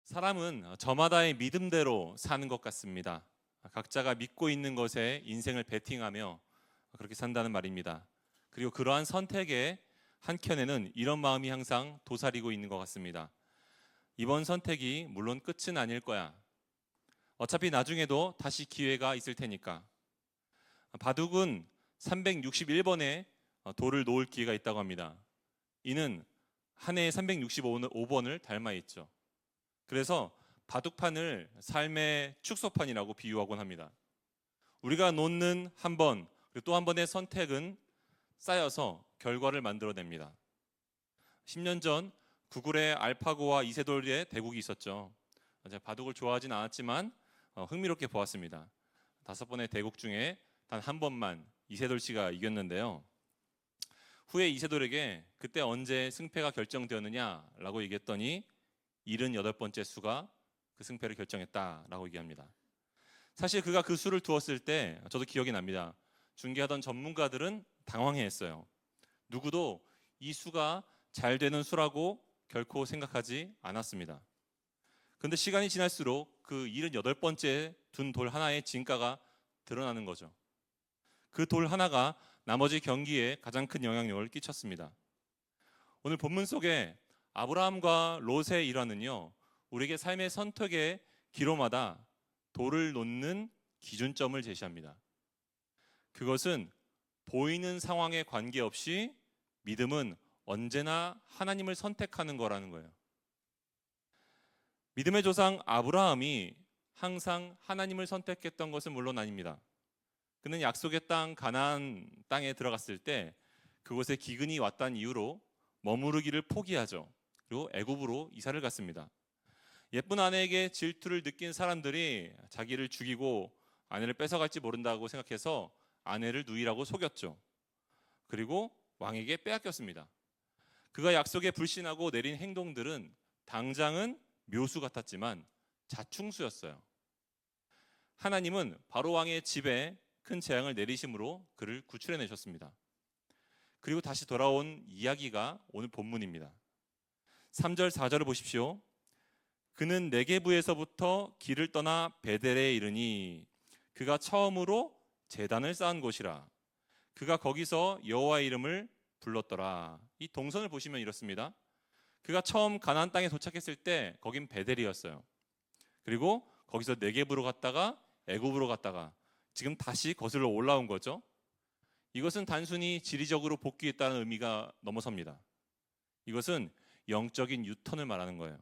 사람은 저마다의 믿음대로 사는 것 같습니다. 각자가 믿고 있는 것에 인생을 베팅하며 그렇게 산다는 말입니다. 그리고 그러한 선택에 한켠에는 이런 마음이 항상 도사리고 있는 것 같습니다. 이번 선택이 물론 끝은 아닐 거야. 어차피 나중에도 다시 기회가 있을 테니까. 바둑은 361번에 돌을 놓을 기회가 있다고 합니다. 이는 한 해에 365번을 닮아 있죠. 그래서 바둑판을 삶의 축소판이라고 비유하곤 합니다. 우리가 놓는 한 번, 그리고 또 한 번의 선택은 쌓여서 결과를 만들어냅니다. 10년 전 구글의 알파고와 이세돌의 대국이 있었죠. 제가 바둑을 좋아하진 않았지만 흥미롭게 보았습니다. 5번의 대국 중에 단 한 번만 이세돌 씨가 이겼는데요. 후에 이세돌에게 그때 언제 승패가 결정되었느냐라고 얘기했더니 78번째 수가 그 승패를 결정했다라고 얘기합니다. 사실 그가 그 수를 두었을 때 저도 기억이 납니다. 중계하던 전문가들은 당황해했어요. 누구도 이 수가 잘 되는 수라고 결코 생각하지 않았습니다. 그런데 시간이 지날수록 그 78번째 둔 돌 하나의 진가가 드러나는 거죠. 그 돌 하나가 나머지 경기에 가장 큰 영향력을 끼쳤습니다. 오늘 본문 속에 아브라함과 롯의 일화는요, 우리에게 삶의 선택의 기로마다 돌을 놓는 기준점을 제시합니다. 그것은 보이는 상황에 관계없이 믿음은 언제나 하나님을 선택하는 거라는 거예요. 믿음의 조상 아브라함이 항상 하나님을 선택했던 것은 물론 아닙니다. 그는 약속의 땅 가나안 땅에 들어갔을 때 그곳에 기근이 왔다는 이유로 머무르기를 포기하죠. 그리고 애굽으로 이사를 갔습니다. 예쁜 아내에게 질투를 느낀 사람들이 자기를 죽이고 아내를 뺏어갈지 모른다고 생각해서 아내를 누이라고 속였죠. 그리고 왕에게 빼앗겼습니다. 그가 약속에 불신하고 내린 행동들은 당장은 묘수 같았지만 자충수였어요. 하나님은 바로 왕의 집에 큰 재앙을 내리심으로 그를 구출해내셨습니다. 그리고 다시 돌아온 이야기가 오늘 본문입니다. 3절 4절을 보십시오. 그는 네게부에서부터 길을 떠나 베델에 이르니 그가 처음으로 제단을 쌓은 곳이라. 그가 거기서 여호와의 이름을 불렀더라. 이 동선을 보시면 이렇습니다. 그가 처음 가나안 땅에 도착했을 때 거긴 베델이었어요. 그리고 거기서 네게부로 갔다가 애굽으로 갔다가 지금 다시 거슬러 올라온 거죠. 이것은 단순히 지리적으로 복귀했다는 의미가 넘어섭니다. 이것은 영적인 유턴을 말하는 거예요.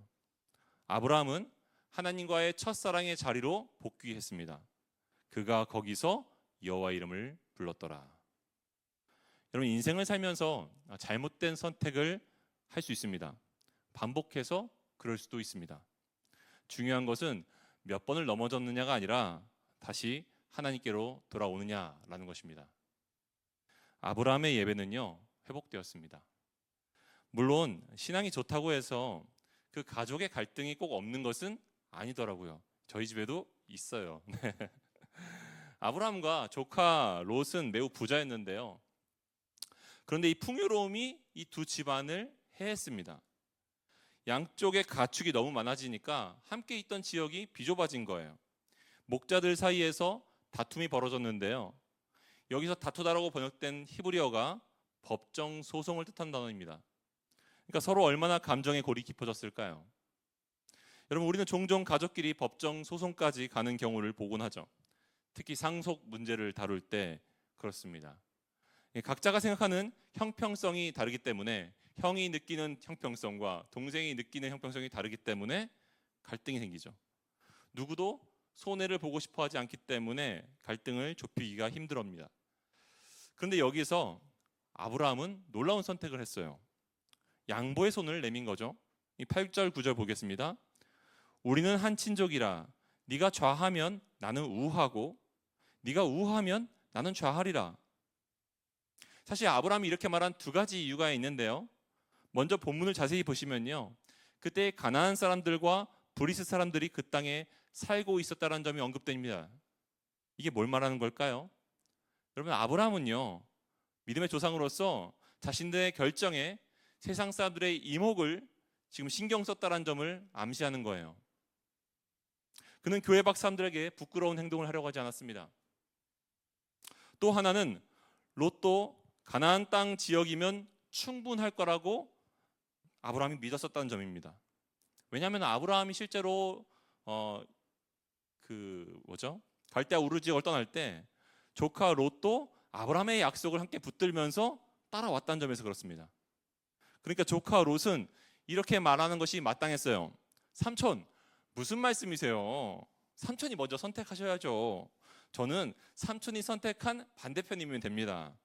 아브라함은 하나님과의 첫사랑의 자리로 복귀했습니다. 그가 거기서 여호와의 이름을 불렀더라. 여러분, 인생을 살면서 잘못된 선택을 할 수 있습니다. 반복해서 그럴 수도 있습니다. 중요한 것은 몇 번을 넘어졌느냐가 아니라 다시 하나님께로 돌아오느냐라는 것입니다. 아브라함의 예배는요, 회복되었습니다. 물론 신앙이 좋다고 해서 그 가족의 갈등이 꼭 없는 것은 아니더라고요. 저희 집에도 있어요. 아브라함과 조카 롯은 매우 부자였는데요. 그런데 이 풍요로움이 이 두 집안을 해했습니다. 양쪽의 가축이 너무 많아지니까 함께 있던 지역이 비좁아진 거예요. 목자들 사이에서 다툼이 벌어졌는데요. 여기서 다투다라고 번역된 히브리어가 법정 소송을 뜻하는 단어입니다. 그러니까 서로 얼마나 감정의 골이 깊어졌을까요? 여러분, 우리는 종종 가족끼리 법정 소송까지 가는 경우를 보곤 하죠. 특히 상속 문제를 다룰 때 그렇습니다. 각자가 생각하는 형평성이 다르기 때문에 형이 느끼는 형평성과 동생이 느끼는 형평성이 다르기 때문에 갈등이 생기죠. 누구도 손해를 보고 싶어 하지 않기 때문에 갈등을 좁히기가 힘들합니다. 그런데 여기서 아브라함은 놀라운 선택을 했어요. 양보의 손을 내민 거죠. 이 8절 9절 보겠습니다. 우리는 한 친족이라 네가 좌하면 나는 우하고 네가 우하면 나는 좌하리라. 사실 아브라함이 이렇게 말한 두 가지 이유가 있는데요. 먼저 본문을 자세히 보시면요. 그때 가나안 사람들과 브리스 사람들이 그 땅에 살고 있었다는 점이 언급됩니다. 이게 뭘 말하는 걸까요? 여러분, 아브라함은요, 믿음의 조상으로서 자신들의 결정에 세상 사람들의 이목을 지금 신경 썼다는 점을 암시하는 거예요. 그는 교회 밖 사람들에게 부끄러운 행동을 하려고 하지 않았습니다. 또 하나는 롯도 가나안 땅 지역이면 충분할 거라고 아브라함이 믿었었다는 점입니다. 왜냐하면 아브라함이 실제로 갈대아 우르 지역을 떠날 때 조카 롯도 아브라함의 약속을 함께 붙들면서 따라왔다는 점에서 그렇습니다. 그러니까 조카 롯은 이렇게 말하는 것이 마땅했어요. 삼촌, 무슨 말씀이세요? 삼촌이 먼저 선택하셔야죠. 저는 삼촌이 선택한 반대편이면 됩니다.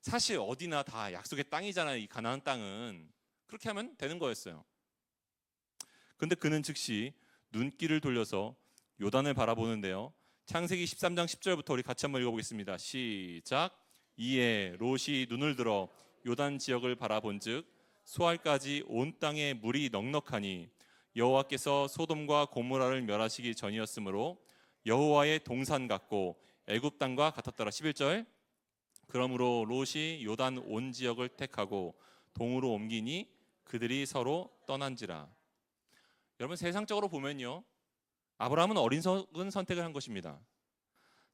사실 어디나 다 약속의 땅이잖아요. 이 가나안 땅은. 그렇게 하면 되는 거였어요. 근데 그는 즉시 눈길을 돌려서 요단을 바라보는데요. 창세기 13장 10절부터 우리 같이 한번 읽어보겠습니다. 시작. 이에 롯이 눈을 들어 요단 지역을 바라본즉 소알까지 온 땅에 물이 넉넉하니 여호와께서 소돔과 고모라를 멸하시기 전이었으므로 여호와의 동산 같고 애굽 땅과 같았더라. 11절. 그러므로 롯이 요단 온 지역을 택하고 동으로 옮기니 그들이 서로 떠난지라. 여러분, 세상적으로 보면요, 아브라함은 어리석은 선택을 한 것입니다.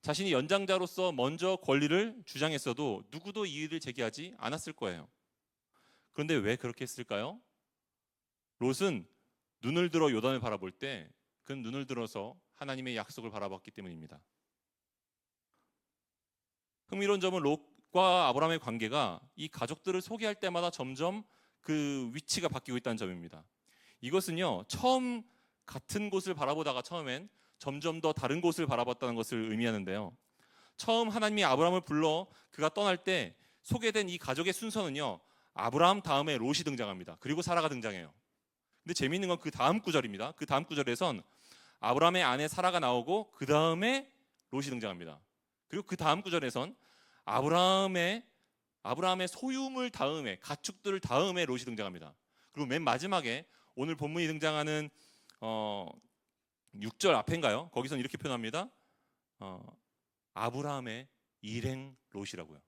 자신이 연장자로서 먼저 권리를 주장했어도 누구도 이의를 제기하지 않았을 거예요. 그런데 왜 그렇게 했을까요? 롯은 눈을 들어 요단을 바라볼 때 그는 눈을 들어서 하나님의 약속을 바라봤기 때문입니다. 흥미로운 점은 롯과 아브라함의 관계가 이 가족들을 소개할 때마다 점점 그 위치가 바뀌고 있다는 점입니다. 이것은요, 처음 같은 곳을 바라보다가 처음엔 점점 더 다른 곳을 바라봤다는 것을 의미하는데요. 처음 하나님이 아브라함을 불러 그가 떠날 때 소개된 이 가족의 순서는요, 아브라함 다음에 롯이 등장합니다. 그리고 사라가 등장해요. 근데 재미있는 건 그 다음 구절입니다. 그 다음 구절에선 아브라함의 아내 사라가 나오고 그 다음에 롯이 등장합니다. 그리고 그 다음 구절에선 아브라함의 소유물 다음에, 가축들 다음에 롯이 등장합니다. 그리고 맨 마지막에 오늘 본문이 등장하는 6절 앞인가요? 거기서는 이렇게 표현합니다. 아브라함의 일행 롯이라고요.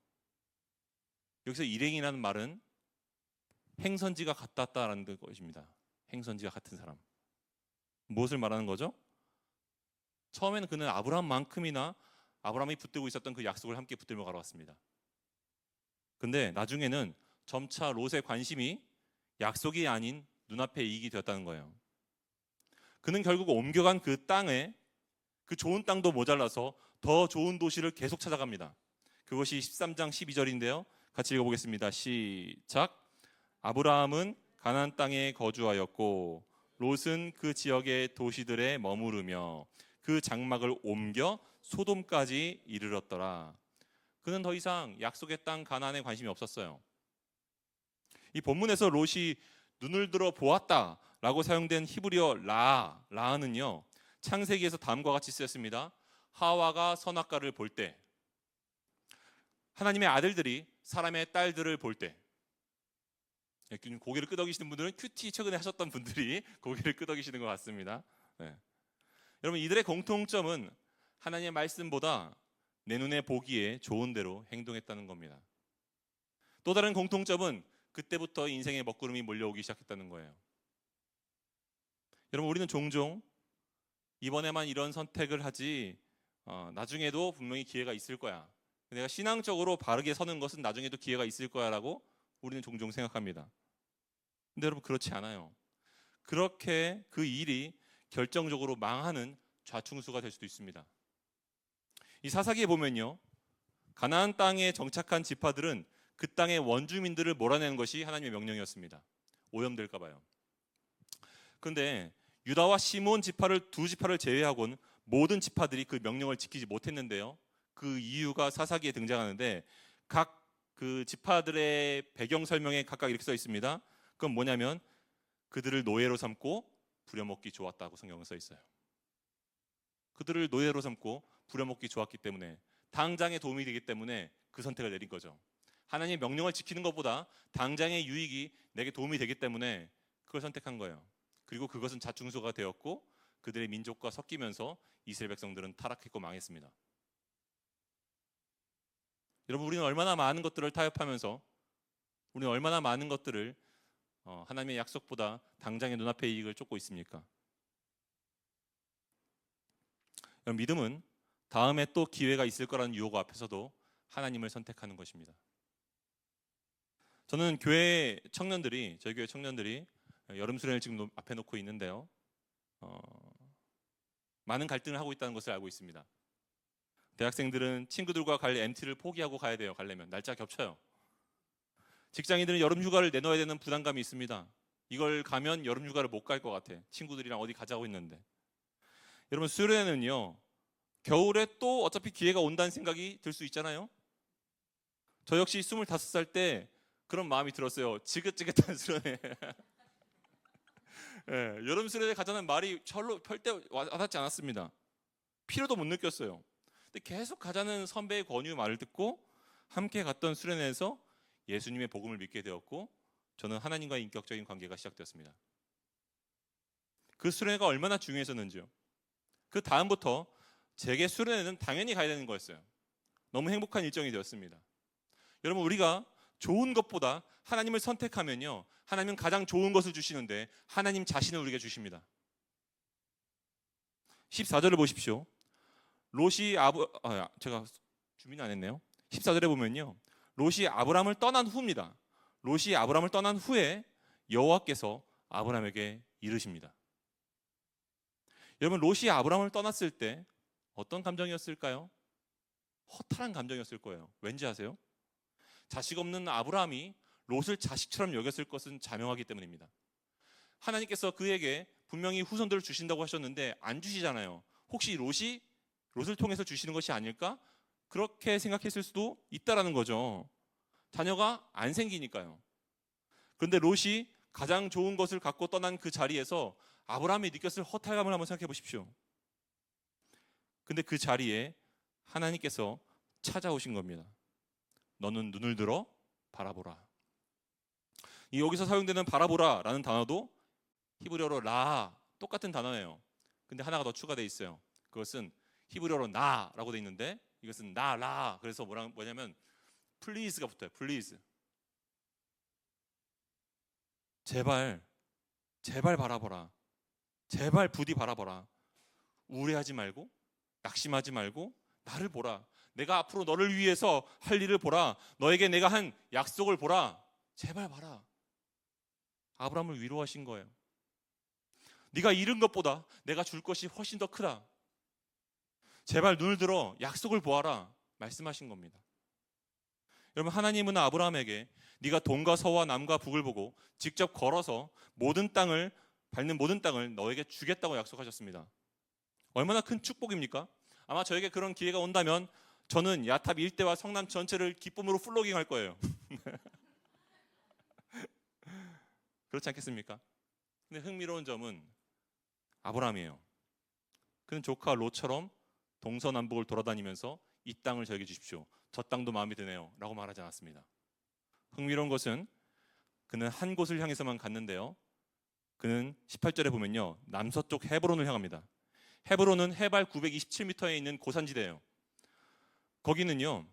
여기서 일행이라는 말은 행선지가 같았다라는 것입니다. 행선지가 같은 사람. 무엇을 말하는 거죠? 처음에는 그는 아브라함만큼이나 아브라함이 붙들고 있었던 그 약속을 함께 붙들며 걸어왔습니다. 근데 나중에는 점차 롯의 관심이 약속이 아닌 눈앞의 이익이 되었다는 거예요. 그는 결국 옮겨간 그 땅에 그 좋은 땅도 모자라서 더 좋은 도시를 계속 찾아갑니다. 그것이 13장 12절인데요. 같이 읽어보겠습니다. 시작. 아브라함은 가나안 땅에 거주하였고 롯은 그 지역의 도시들에 머무르며 그 장막을 옮겨 소돔까지 이르렀더라. 그는 더 이상 약속의 땅 가나안에 관심이 없었어요. 이 본문에서 롯이 눈을 들어 보았다라고 사용된 히브리어 라는요, 창세기에서 다음과 같이 쓰였습니다. 하와가 선악과를 볼 때, 하나님의 아들들이 사람의 딸들을 볼 때. 고개를 끄덕이시는 분들은 큐티 최근에 하셨던 분들이 고개를 끄덕이시는 것 같습니다. 네. 여러분, 이들의 공통점은 하나님의 말씀보다 내 눈에 보기에 좋은 대로 행동했다는 겁니다. 또 다른 공통점은 그때부터 인생의 먹구름이 몰려오기 시작했다는 거예요. 여러분, 우리는 종종 이번에만 이런 선택을 하지 나중에도 분명히 기회가 있을 거야. 내가 신앙적으로 바르게 서는 것은 나중에도 기회가 있을 거야라고 우리는 종종 생각합니다. 근데 여러분, 그렇지 않아요. 그렇게 그 일이 결정적으로 망하는 좌충수가 될 수도 있습니다. 이 사사기에 보면요, 가나안 땅에 정착한 지파들은 그 땅의 원주민들을 몰아내는 것이 하나님의 명령이었습니다. 오염될까 봐요. 그런데 유다와 시몬 지파를 두 지파를 제외하고는 모든 지파들이 그 명령을 지키지 못했는데요. 그 이유가 사사기에 등장하는데 각 그 지파들의 배경 설명에 각각 이렇게 써 있습니다. 그건 뭐냐면 그들을 노예로 삼고 부려먹기 좋았다고 성경에 써 있어요. 그들을 노예로 삼고 부려먹기 좋았기 때문에, 당장에 도움이 되기 때문에 그 선택을 내린 거죠. 하나님의 명령을 지키는 것보다 당장의 유익이 내게 도움이 되기 때문에 그걸 선택한 거예요. 그리고 그것은 자충수가 되었고 그들의 민족과 섞이면서 이스라엘 백성들은 타락했고 망했습니다. 여러분, 우리는 얼마나 많은 것들을 타협하면서, 우리는 얼마나 많은 것들을 하나님의 약속보다 당장의 눈앞의 이익을 쫓고 있습니까? 믿음은 다음에 또 기회가 있을 거라는 유혹 앞에서도 하나님을 선택하는 것입니다. 저는 저희 교회 청년들이 여름 수련을 지금 앞에 놓고 있는데요. 많은 갈등을 하고 있다는 것을 알고 있습니다. 대학생들은 친구들과 갈 MT를 포기하고 가야 돼요. 가려면 날짜 겹쳐요. 직장인들은 여름 휴가를 내놓아야 되는 부담감이 있습니다. 이걸 가면 여름 휴가를 못 갈 것 같아. 친구들이랑 어디 가자고 했는데. 여러분, 수련회는요, 겨울에 또 어차피 기회가 온다는 생각이 들 수 있잖아요. 저 역시 25살 때 그런 마음이 들었어요. 지긋지긋한 수련회. 예, 여름 수련회 가자는 말이 절대 와닿지 않았습니다. 필요도 못 느꼈어요. 근데 계속 가자는 선배의 권유 말을 듣고 함께 갔던 수련회에서 예수님의 복음을 믿게 되었고, 저는 하나님과의 인격적인 관계가 시작되었습니다. 그 수련회가 얼마나 중요했었는지요. 그 다음부터 제게 수련회는 당연히 가야 되는 거였어요. 너무 행복한 일정이 되었습니다. 여러분, 우리가 좋은 것보다 하나님을 선택하면요, 하나님은 가장 좋은 것을 주시는데 하나님 자신을 우리에게 주십니다. 14절을 보십시오. 제가 준비는 안 했네요. 14절에 보면요, 롯이 아브람을 떠난 후입니다. 롯이 아브람을 떠난 후에 여호와께서 아브람에게 이르십니다. 여러분, 롯이 아브람을 떠났을 때 어떤 감정이었을까요? 허탈한 감정이었을 거예요. 왠지 아세요? 자식 없는 아브람이 롯을 자식처럼 여겼을 것은 자명하기 때문입니다. 하나님께서 그에게 분명히 후손들을 주신다고 하셨는데 안 주시잖아요. 혹시 롯을 통해서 주시는 것이 아닐까? 그렇게 생각했을 수도 있다라는 거죠. 자녀가 안 생기니까요. 그런데 롯이 가장 좋은 것을 갖고 떠난 그 자리에서 아브라함이 느꼈을 허탈감을 한번 생각해 보십시오. 근데 그 자리에 하나님께서 찾아오신 겁니다. 너는 눈을 들어 바라보라. 여기서 사용되는 바라보라라는 단어도 히브리어로 라, 똑같은 단어예요. 근데 하나가 더 추가되어 있어요. 그것은 히브리어로 나라고 되어 있는데 이것은 나라. 그래서 뭐냐면 please가 붙어요. please. 제발 바라보라. 제발 부디 바라보라. 우울해하지 말고 낙심하지 말고 나를 보라. 내가 앞으로 너를 위해서 할 일을 보라. 너에게 내가 한 약속을 보라. 제발 봐라. 아브라함을 위로하신 거예요. 네가 잃은 것보다 내가 줄 것이 훨씬 더 크다. 제발 눈을 들어 약속을 보아라. 말씀하신 겁니다. 여러분, 하나님은 아브라함에게 네가 동과 서와 남과 북을 보고 직접 걸어서 밟는 모든 땅을 너에게 주겠다고 약속하셨습니다. 얼마나 큰 축복입니까? 아마 저에게 그런 기회가 온다면 저는 야탑 일대와 성남 전체를 기쁨으로 플로깅할 거예요. 그렇지 않겠습니까? 근데 흥미로운 점은 아브라함이에요. 그는 조카 롯처럼 동서남북을 돌아다니면서 이 땅을 저에게 주십시오. 저 땅도 마음에 드네요. 라고 말하지 않았습니다. 흥미로운 것은 그는 한 곳을 향해서만 갔는데요. 그는 18절에 보면요, 남서쪽 헤브론을 향합니다. 헤브론은 해발 927m에 있는 고산지대예요. 거기는요,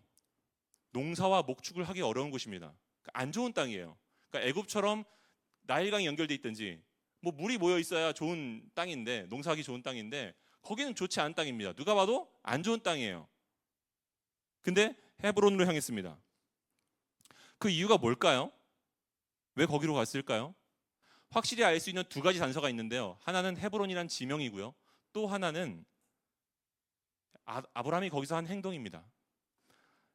농사와 목축을 하기 어려운 곳입니다. 안 좋은 땅이에요. 그러니까 애굽처럼 나일강이 연결돼 있든지 뭐 물이 모여 있어야 좋은 땅인데, 농사하기 좋은 땅인데 거기는 좋지 않은 땅입니다. 누가 봐도 안 좋은 땅이에요. 근데 헤브론으로 향했습니다. 그 이유가 뭘까요? 왜 거기로 갔을까요? 확실히 알 수 있는 두 가지 단서가 있는데요. 하나는 헤브론이란 지명이고요. 또 하나는 아브라함이 거기서 한 행동입니다.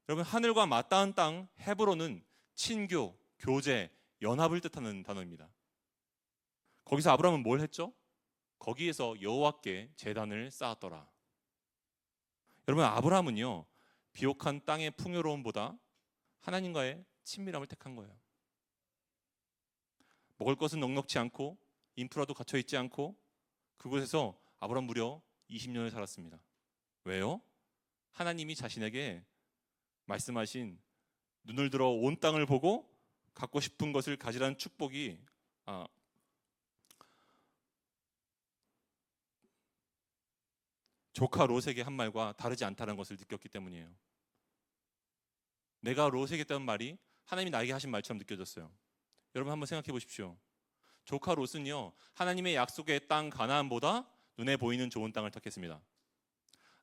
여러분, 하늘과 맞닿은 땅 헤브론은 친교, 교제, 연합을 뜻하는 단어입니다. 거기서 아브라함은 뭘 했죠? 거기에서 여호와께 제단을 쌓았더라. 여러분, 아브라함은요, 비옥한 땅의 풍요로움보다 하나님과의 친밀함을 택한 거예요. 먹을 것은 넉넉지 않고 인프라도 갖춰 있지 않고 그곳에서 아브라함 무려 20년을 살았습니다. 왜요? 하나님이 자신에게 말씀하신 눈을 들어 온 땅을 보고 갖고 싶은 것을 가지라는 축복이 조카 롯에게 한 말과 다르지 않다는 것을 느꼈기 때문이에요. 내가 롯에게 했던 말이 하나님이 나에게 하신 말처럼 느껴졌어요. 여러분, 한번 생각해 보십시오. 조카 롯은요, 하나님의 약속의 땅 가나안보다 눈에 보이는 좋은 땅을 택했습니다.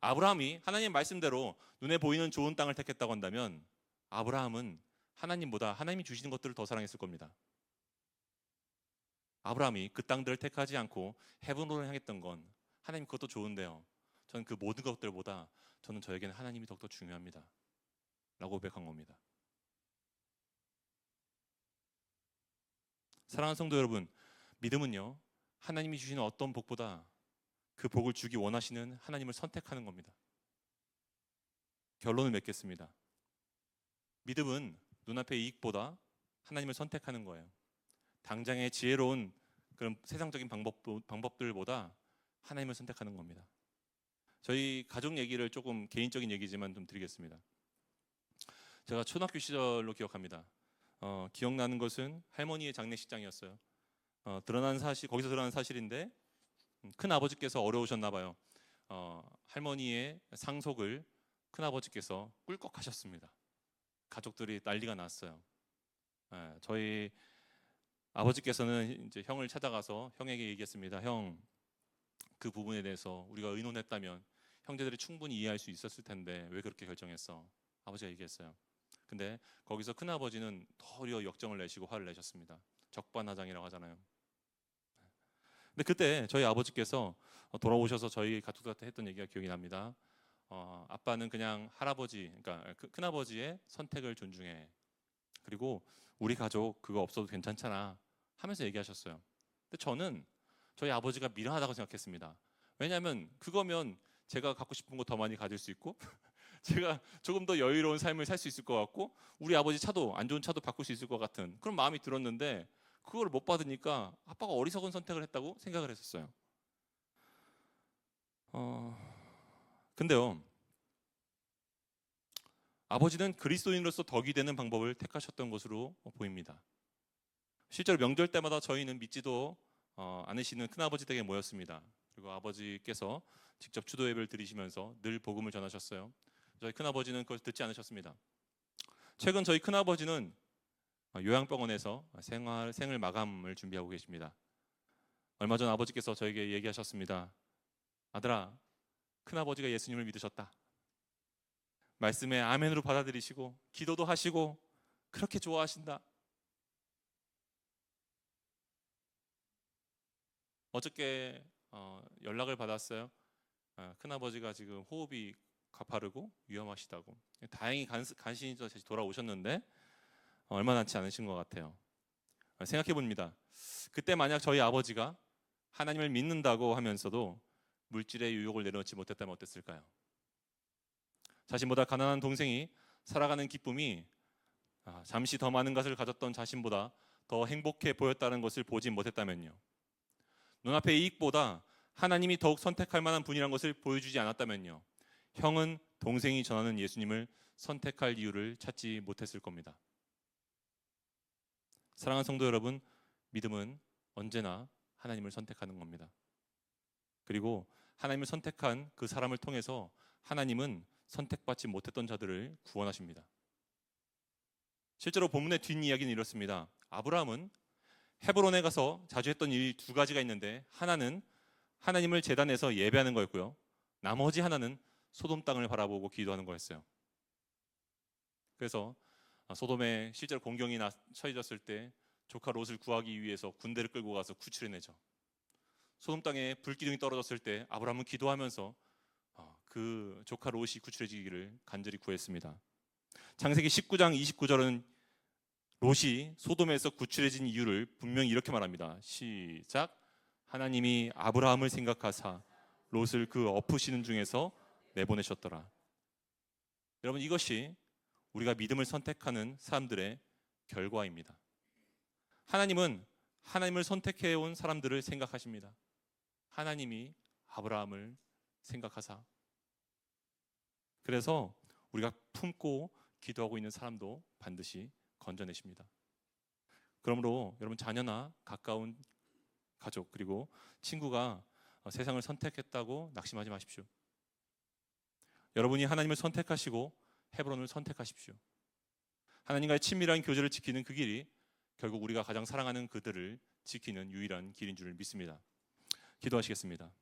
아브라함이 하나님 말씀대로 눈에 보이는 좋은 땅을 택했다고 한다면 아브라함은 하나님보다 하나님이 주시는 것들을 더 사랑했을 겁니다. 아브라함이 그 땅들을 택하지 않고 헤브론을 향했던 건 하나님 그것도 좋은데요. 저는 그 모든 것들보다 저는 저에게는 하나님이 더욱더 중요합니다. 라고 고백한 겁니다. 사랑하는 성도 여러분, 믿음은요, 하나님이 주시는 어떤 복보다 그 복을 주기 원하시는 하나님을 선택하는 겁니다. 결론을 맺겠습니다. 믿음은 눈앞의 이익보다 하나님을 선택하는 거예요. 당장의 지혜로운 그런 세상적인 방법들보다 하나님을 선택하는 겁니다. 저희 가족 얘기를 조금 개인적인 얘기지만 좀 드리겠습니다. 제가 초등학교 시절로 기억합니다. 기억나는 것은 할머니의 장례식장이었어요. 거기서 드러난 사실인데 큰 아버지께서 어려우셨나 봐요. 할머니의 상속을 큰 아버지께서 꿀꺽하셨습니다. 가족들이 난리가 났어요. 저희 아버지께서는 이제 형을 찾아가서 형에게 얘기했습니다. 형, 그 부분에 대해서 우리가 의논했다면 형제들이 충분히 이해할 수 있었을 텐데 왜 그렇게 결정했어? 아버지가 얘기했어요. 근데 거기서 큰아버지는 도리어 역정을 내시고 화를 내셨습니다. 적반하장이라고 하잖아요. 근데 그때 저희 아버지께서 돌아오셔서 저희 가족들한테 했던 얘기가 기억이 납니다. 아빠는 그냥 할아버지, 그러니까 큰아버지의 선택을 존중해. 그리고 우리 가족 그거 없어도 괜찮잖아 하면서 얘기하셨어요. 근데 저는 저희 아버지가 미련하다고 생각했습니다. 왜냐하면 그거면 제가 갖고 싶은 거 더 많이 가질 수 있고 제가 조금 더 여유로운 삶을 살 수 있을 것 같고 우리 아버지 차도 안 좋은 차도 바꿀 수 있을 것 같은 그런 마음이 들었는데 그걸 못 받으니까 아빠가 어리석은 선택을 했다고 생각을 했었어요. 근데요, 아버지는 그리스도인으로서 덕이 되는 방법을 택하셨던 것으로 보입니다. 실제로 명절 때마다 저희는 믿지도 않으시는 큰아버지 댁에 모였습니다. 그리고 아버지께서 직접 추도 예배를 드리시면서 늘 복음을 전하셨어요. 저희 큰아버지는 그걸 듣지 않으셨습니다. 최근 저희 큰아버지는 요양병원에서 생을 마감을 준비하고 계십니다. 얼마 전 아버지께서 저에게 얘기하셨습니다. 아들아, 큰아버지가 예수님을 믿으셨다. 말씀에 아멘으로 받아들이시고 기도도 하시고 그렇게 좋아하신다. 어저께 연락을 받았어요. 큰아버지가 지금 호흡이 가파르고 위험하시다고. 다행히 간신히 다시 돌아오셨는데 얼마 남지 않으신 것 같아요. 생각해 봅니다. 그때 만약 저희 아버지가 하나님을 믿는다고 하면서도 물질의 유혹을 내려놓지 못했다면 어땠을까요? 자신보다 가난한 동생이 살아가는 기쁨이 잠시 더 많은 것을 가졌던 자신보다 더 행복해 보였다는 것을 보지 못했다면요. 눈앞의 이익보다 하나님이 더욱 선택할 만한 분이란 것을 보여주지 않았다면요. 형은 동생이 전하는 예수님을 선택할 이유를 찾지 못했을 겁니다. 사랑하는 성도 여러분, 믿음은 언제나 하나님을 선택하는 겁니다. 그리고 하나님을 선택한 그 사람을 통해서 하나님은 선택받지 못했던 자들을 구원하십니다. 실제로 본문의 뒷이야기는 이렇습니다. 아브라함은 헤브론에 가서 자주 했던 일이 두 가지가 있는데 하나는 하나님을 제단에서 예배하는 거였고요. 나머지 하나는 소돔 땅을 바라보고 기도하는 거였어요. 그래서 소돔에 실제로 공경이 처해졌을 때 조카 롯을 구하기 위해서 군대를 끌고 가서 구출해내죠. 소돔 땅에 불기둥이 떨어졌을 때 아브라함은 기도하면서 그 조카 롯이 구출해지기를 간절히 구했습니다. 창세기 19장 29절은 롯이 소돔에서 구출해진 이유를 분명히 이렇게 말합니다. 시작. 하나님이 아브라함을 생각하사 롯을 그 엎으시는 중에서 내보내셨더라. 여러분, 이것이 우리가 믿음을 선택하는 사람들의 결과입니다. 하나님은 하나님을 선택해온 사람들을 생각하십니다. 하나님이 아브라함을 생각하사. 그래서 우리가 품고 기도하고 있는 사람도 반드시 건져내십니다. 그러므로 여러분, 자녀나 가까운 가족 그리고 친구가 세상을 선택했다고 낙심하지 마십시오. 여러분이 하나님을 선택하시고 헤브론을 선택하십시오. 하나님과의 친밀한 교제를 지키는 그 길이 결국 우리가 가장 사랑하는 그들을 지키는 유일한 길인 줄 믿습니다. 기도하시겠습니다.